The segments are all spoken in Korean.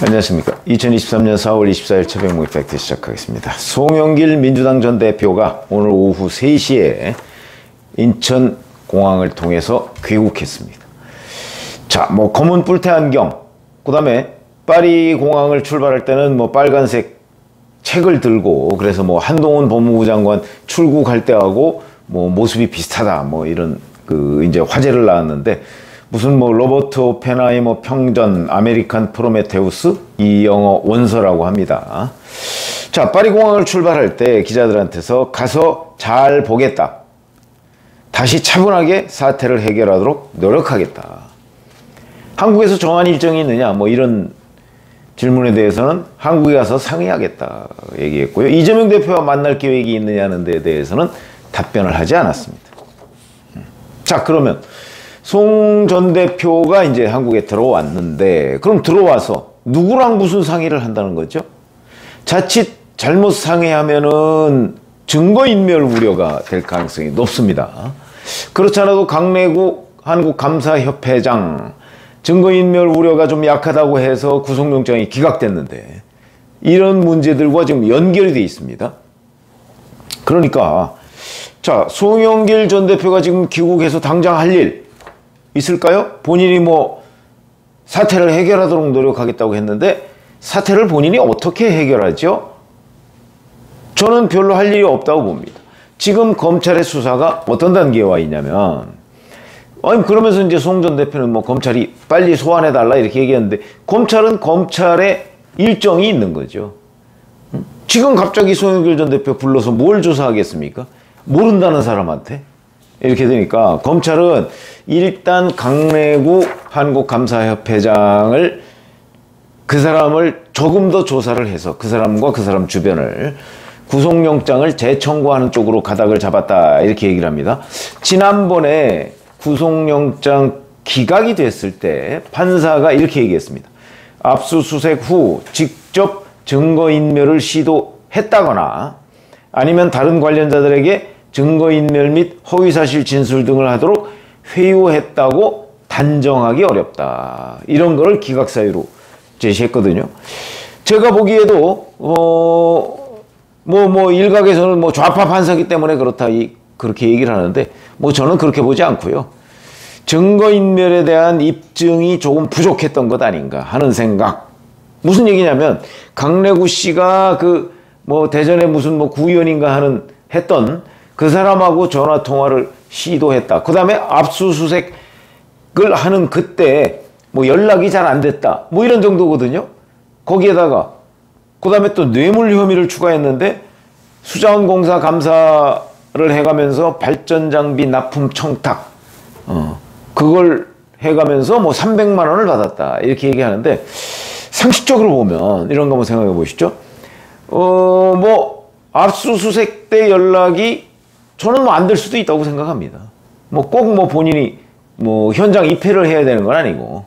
안녕하십니까. 2023년 4월 24일 최백무 이펙트 시작하겠습니다. 송영길 민주당 전 대표가 오늘 오후 3시에 인천공항을 통해서 귀국했습니다. 자, 검은 뿔테 안경, 그 다음에 파리 공항을 출발할 때는 빨간색 책을 들고, 그래서 한동훈 법무부 장관 출국할 때하고 모습이 비슷하다, 이런 이제 화제를 낳았는데, 무슨 로버트 오펜하이머 평전 아메리칸 프로메테우스 이 영어 원서라고 합니다. 자, 파리 공항을 출발할 때 기자들한테서 가서 잘 보겠다. 다시 차분하게 사태를 해결하도록 노력하겠다. 한국에서 정한 일정이 있느냐? 이런 질문에 대해서는 한국에 가서 상의하겠다 얘기했고요. 이재명 대표와 만날 계획이 있느냐는 데 대해서는 답변을 하지 않았습니다. 자, 그러면 송 전 대표가 이제 한국에 들어왔는데, 그럼 들어와서 누구랑 무슨 상의를 한다는 거죠? 자칫 잘못 상의하면은 증거인멸 우려가 될 가능성이 높습니다. 그렇지 않아도 강래구 한국감사협회장 증거인멸 우려가 좀 약하다고 해서 구속영장이 기각됐는데, 이런 문제들과 지금 연결이 돼 있습니다. 그러니까 자, 송영길 전 대표가 지금 귀국해서 당장 할 일 있을까요? 본인이 사태를 해결하도록 노력하겠다고 했는데, 사태를 본인이 어떻게 해결하죠? 저는 별로 할 일이 없다고 봅니다. 지금 검찰의 수사가 어떤 단계에 와 있냐면, 그러면서 이제 송 전 대표는 검찰이 빨리 소환해달라 이렇게 얘기했는데, 검찰은 검찰의 일정이 있는 거죠. 지금 갑자기 송영길 전 대표 불러서 뭘 조사하겠습니까? 모른다는 사람한테? 이렇게 되니까 검찰은 일단 강래구 한국감사협회장을, 그 사람을 조금 더 조사를 해서 그 사람과 그 사람 주변을 구속영장을 재청구하는 쪽으로 가닥을 잡았다, 이렇게 얘기를 합니다. 지난번에 구속영장 기각이 됐을 때 판사가 이렇게 얘기했습니다. 압수수색 후 직접 증거인멸을 시도했다거나 아니면 다른 관련자들에게 증거인멸 및 허위사실 진술 등을 하도록 회유했다고 단정하기 어렵다. 이런 거를 기각사유로 제시했거든요. 제가 보기에도 일각에서는 좌파 판사기 때문에 그렇다 그렇게 얘기를 하는데, 저는 그렇게 보지 않고요. 증거인멸에 대한 입증이 조금 부족했던 것 아닌가 하는 생각. 무슨 얘기냐면, 강래구 씨가 대전에 무슨 구의원인가 했던 그 사람하고 전화 통화를 시도했다. 그 다음에 압수수색을 하는 그때 연락이 잘 안 됐다. 이런 정도거든요. 거기에다가 그 다음에 또 뇌물 혐의를 추가했는데, 수자원공사 감사를 해가면서 발전장비 납품 청탁, 그걸 해가면서 300만 원을 받았다, 이렇게 얘기하는데, 상식적으로 보면 이런 거 한번 생각해 보시죠. 압수수색 때 연락이 저는 안 될 수도 있다고 생각합니다. 꼭 본인이 현장 입회를 해야 되는 건 아니고,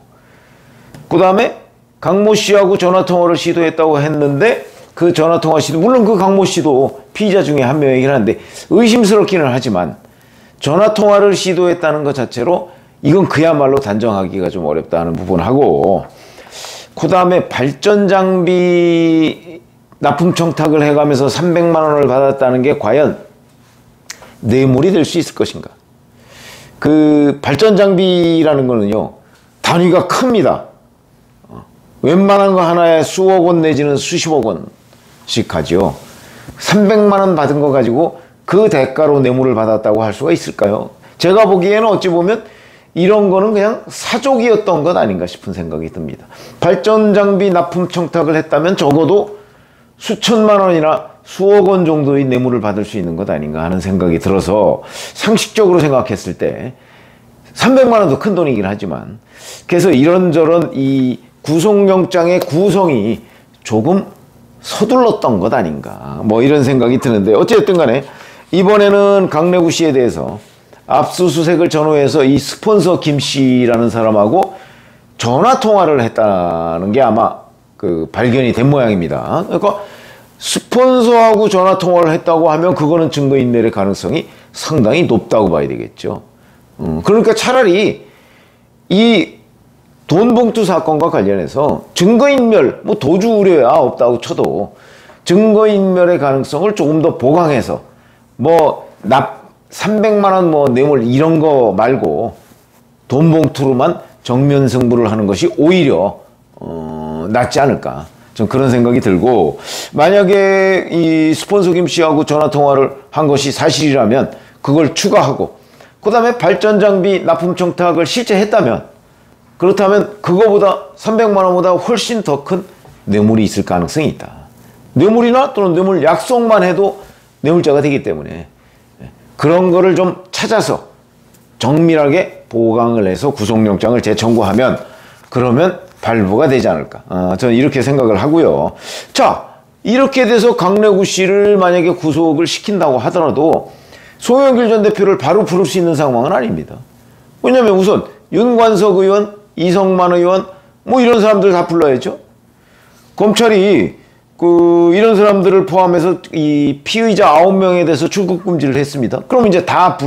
그 다음에 강모 씨하고 전화통화를 시도했다고 했는데, 그 전화통화 시도, 물론 그 강모 씨도 피의자 중에 한 명이긴 한데 의심스럽기는 하지만, 전화통화를 시도했다는 것 자체로 이건 그야말로 단정하기가 좀 어렵다는 부분하고, 그 다음에 발전장비 납품 청탁을 해가면서 300만 원을 받았다는 게 과연 뇌물이 될 수 있을 것인가. 그 발전장비라는 거는요, 단위가 큽니다. 웬만한 거 하나에 수억 원 내지는 수십억 원씩 하죠. 300만 원 받은 거 가지고 그 대가로 뇌물을 받았다고 할 수가 있을까요? 제가 보기에는 어찌 보면 이런 거는 그냥 사족이었던 것 아닌가 싶은 생각이 듭니다. 발전장비 납품 청탁을 했다면 적어도 수천만 원이나 수억 원 정도의 뇌물을 받을 수 있는 것 아닌가 하는 생각이 들어서, 상식적으로 생각했을 때 300만 원도 큰 돈이긴 하지만, 그래서 이런저런 이 구속영장의 구성이 조금 서둘렀던 것 아닌가, 이런 생각이 드는데, 어쨌든 간에 이번에는 강래구 씨에 대해서 압수수색을 전후해서 이 스폰서 김 씨라는 사람하고 전화통화를 했다는 게 아마 발견이 된 모양입니다. 그러니까 스폰서하고 전화통화를 했다고 하면 그거는 증거인멸의 가능성이 상당히 높다고 봐야 되겠죠. 그러니까 차라리 이 돈봉투 사건과 관련해서 증거인멸, 뭐 도주 우려야 없다고 쳐도 증거인멸의 가능성을 조금 더 보강해서 뭐 납 300만 원 뭐 뇌물 이런 거 말고 돈봉투로만 정면 승부를 하는 것이 오히려 낫지 않을까. 좀 그런 생각이 들고, 만약에 이 스폰서 김 씨하고 전화 통화를 한 것이 사실이라면 그걸 추가하고, 그 다음에 발전 장비 납품 청탁을 실제 했다면, 그렇다면 그거보다 300만 원보다 훨씬 더 큰 뇌물이 있을 가능성이 있다. 뇌물이나 또는 뇌물 약속만 해도 뇌물죄가 되기 때문에 그런 거를 좀 찾아서 정밀하게 보강을 해서 구속영장을 재청구하면, 그러면 발부가 되지 않을까. 저는 이렇게 생각을 하고요. 자, 이렇게 돼서 강래구 씨를 만약에 구속을 시킨다고 하더라도 송영길 전 대표를 바로 부를 수 있는 상황은 아닙니다. 왜냐하면 우선 윤관석 의원, 이성만 의원 뭐 이런 사람들 다 불러야죠. 검찰이 이런 사람들을 포함해서 이 피의자 9명에 대해서 출국 금지를 했습니다. 그럼 이제 다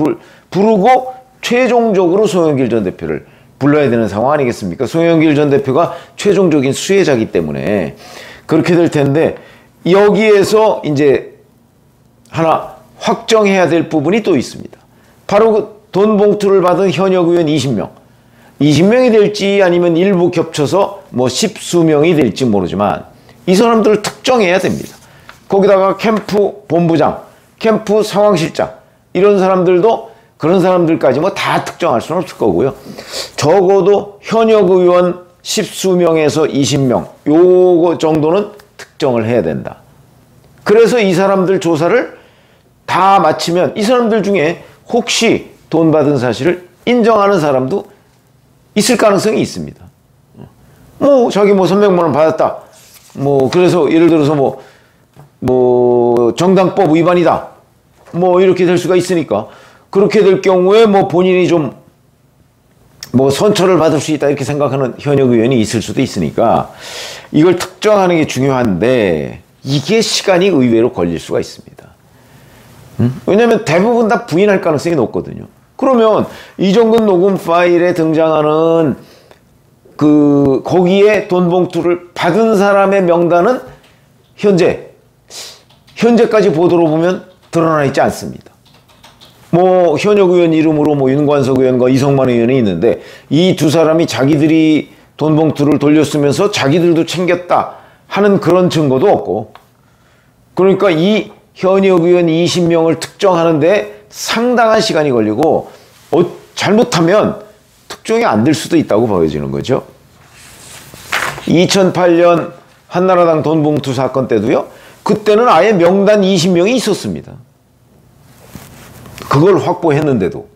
부르고 최종적으로 송영길 전 대표를 불러야 되는 상황 아니겠습니까? 송영길 전 대표가 최종적인 수혜자이기 때문에 그렇게 될 텐데, 여기에서 이제 하나 확정해야 될 부분이 또 있습니다. 바로 그 돈 봉투를 받은 현역 의원 20명. 20명이 될지 아니면 일부 겹쳐서 뭐 10수명이 될지 모르지만 이 사람들을 특정해야 됩니다. 거기다가 캠프 본부장, 캠프 상황실장 이런 사람들도 그런 사람들까지 뭐 다 특정할 수는 없을 거고요. 적어도 현역 의원 10수명에서 20명 요거 정도는 특정을 해야 된다. 그래서 이 사람들 조사를 다 마치면 이 사람들 중에 혹시 돈 받은 사실을 인정하는 사람도 있을 가능성이 있습니다. 뭐 자기 뭐 300만 원 받았다. 뭐 그래서 예를 들어서 뭐 정당법 위반이다. 뭐 이렇게 될 수가 있으니까, 그렇게 될 경우에 뭐 본인이 좀 뭐 선처를 받을 수 있다 이렇게 생각하는 현역 의원이 있을 수도 있으니까 이걸 특정하는 게 중요한데, 이게 시간이 의외로 걸릴 수가 있습니다. 왜냐하면 대부분 다 부인할 가능성이 높거든요. 그러면 이정근 녹음 파일에 등장하는 거기에 돈 봉투를 받은 사람의 명단은 현재까지 보도로 보면 드러나 있지 않습니다. 뭐 현역 의원 이름으로 뭐 윤관석 의원과 이성만 의원이 있는데 이 두 사람이 자기들이 돈 봉투를 돌렸으면서 자기들도 챙겼다 하는 그런 증거도 없고, 그러니까 이 현역 의원 20명을 특정하는데 상당한 시간이 걸리고 잘못하면 특정이 안 될 수도 있다고 보여지는 거죠. 2008년 한나라당 돈봉투 사건 때도요, 그때는 아예 명단 20명이 있었습니다. 그걸 확보했는데도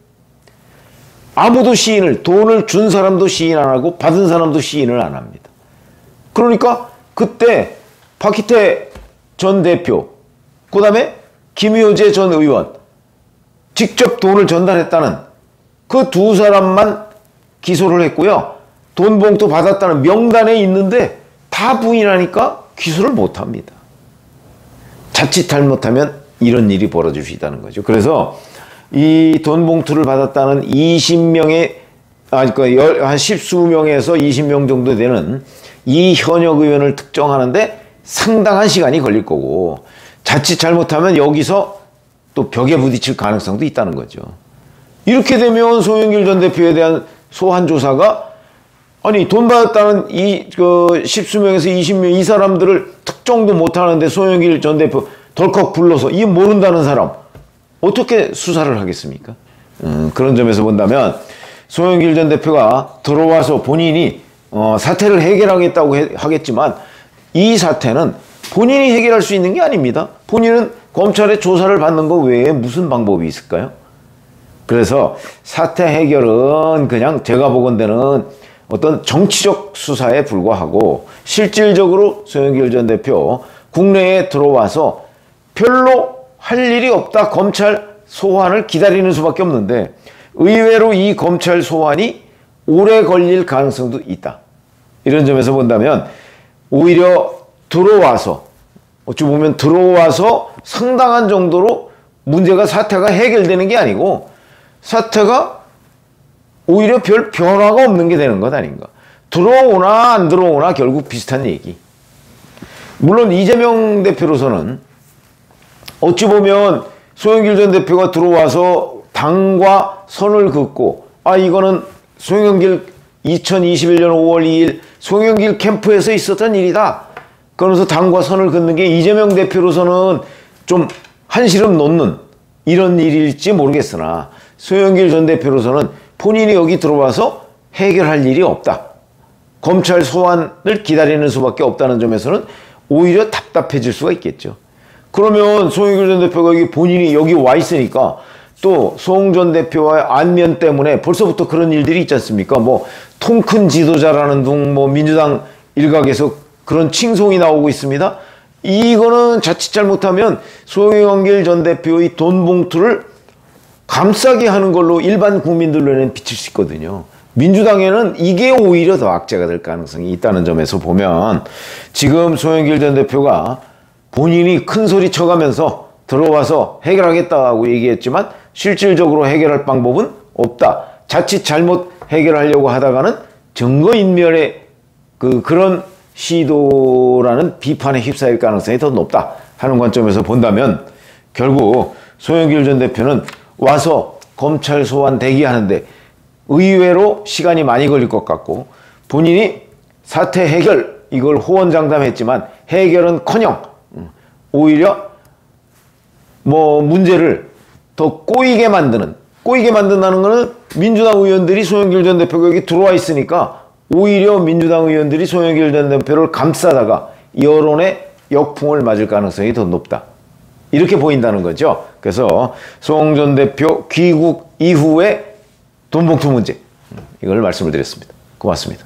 아무도 시인을, 돈을 준 사람도 시인 안 하고 받은 사람도 시인을 안 합니다. 그러니까 그때 박희태 전 대표, 그 다음에 김효재 전 의원 직접 돈을 전달했다는 그 두 사람만 기소를 했고요. 돈 봉투 받았다는 명단에 있는데 다 부인하니까 기소를 못합니다. 자칫 잘못하면 이런 일이 벌어질 수 있다는 거죠. 그래서 이 돈 봉투를 받았다는 20명의, 그러니까 한 10수명에서 20명 정도 되는 이 현역 의원을 특정하는데 상당한 시간이 걸릴 거고, 자칫 잘못하면 여기서 또 벽에 부딪힐 가능성도 있다는 거죠. 이렇게 되면 송영길 전 대표에 대한 소환 조사가, 아니 돈 받았다는 10수명에서 20명 이 사람들을 특정도 못하는데 송영길 전 대표 덜컥 불러서 이 모른다는 사람 어떻게 수사를 하겠습니까? 그런 점에서 본다면 송영길 전 대표가 들어와서 본인이 사태를 해결하겠다고 하겠지만 이 사태는 본인이 해결할 수 있는 게 아닙니다. 본인은 검찰의 조사를 받는 것 외에 무슨 방법이 있을까요? 그래서 사태 해결은 그냥 제가 보건대는 어떤 정치적 수사에 불과하고, 실질적으로 송영길 전 대표 국내에 들어와서 별로 할 일이 없다 검찰 소환을 기다리는 수밖에 없는데, 의외로 이 검찰 소환이 오래 걸릴 가능성도 있다. 이런 점에서 본다면 오히려 들어와서, 어찌 보면 들어와서 상당한 정도로 사태가 해결되는 게 아니고 사태가 오히려 별 변화가 없는 게 되는 것 아닌가. 들어오나 안 들어오나 결국 비슷한 얘기. 물론 이재명 대표로서는 어찌 보면 송영길 전 대표가 들어와서 당과 선을 긋고 이거는 송영길 2021년 5월 2일 송영길 캠프에서 있었던 일이다. 그러면서 당과 선을 긋는 게 이재명 대표로서는 좀 한시름 놓는 이런 일일지 모르겠으나 송영길 전 대표로서는 본인이 여기 들어와서 해결할 일이 없다. 검찰 소환을 기다리는 수밖에 없다는 점에서는 오히려 답답해질 수가 있겠죠. 그러면 송영길 전 대표가 본인이 여기 와 있으니까 또 송 전 대표와의 안면 때문에 벌써부터 그런 일들이 있지 않습니까? 뭐 통 큰 지도자라는 둥 뭐 민주당 일각에서 그런 칭송이 나오고 있습니다. 이거는 자칫 잘못하면 송영길 전 대표의 돈 봉투를 감싸게 하는 걸로 일반 국민들 눈에는 비칠 수 있거든요. 민주당에는 이게 오히려 더 악재가 될 가능성이 있다는 점에서 보면 지금 송영길 전 대표가 본인이 큰 소리 쳐가면서 들어와서 해결하겠다고 얘기했지만 실질적으로 해결할 방법은 없다. 자칫 잘못 해결하려고 하다가는 증거인멸의 그런 시도라는 비판에 휩싸일 가능성이 더 높다 하는 관점에서 본다면 결국 송영길 전 대표는 와서 검찰 소환 대기하는데 의외로 시간이 많이 걸릴 것 같고 본인이 사태 해결 이걸 호언장담했지만 해결은커녕 오히려 뭐 문제를 더 꼬이게 만든다는 것은 민주당 의원들이 송영길 전 대표가 여기 들어와 있으니까 오히려 민주당 의원들이 송영길 전 대표를 감싸다가 여론의 역풍을 맞을 가능성이 더 높다. 이렇게 보인다는 거죠. 그래서 송 전 대표 귀국 이후에 돈봉투 문제 이걸 말씀을 드렸습니다. 고맙습니다.